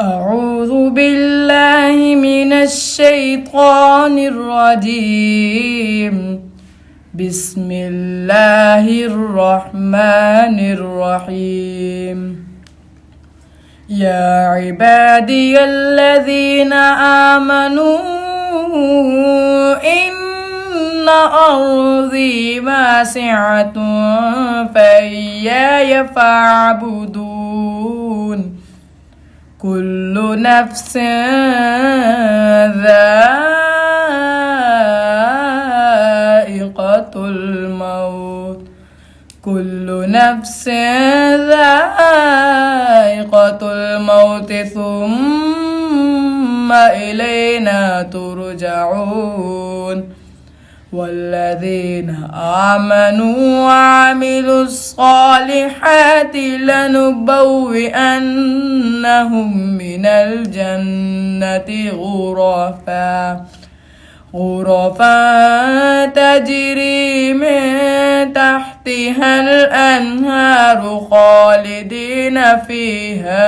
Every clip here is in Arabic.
أعوذ بالله من الشيطان الرجيم. بسم الله الرحمن الرحيم. يا عبادي الذين آمنوا إن أرضي واسعة فإياي فاعبدون. كل نفس ذائقة الموت ثم إلينا ترجعون. والذين آمنوا وعملوا الصالحات لنبوئنهم من الجنة غرفا تجري من تحتها الأنهار خالدين فيها.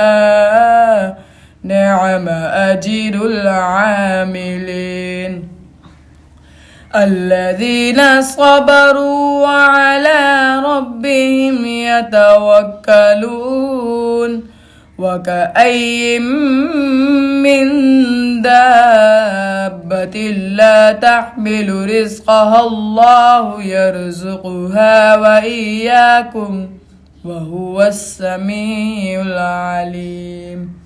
نعم أجر العاملين. الذين صبروا وعلى ربهم يتوكلون. وكأي من دابة لا تحمل رزقها الله يرزقها وإياكم وهو السميع العليم.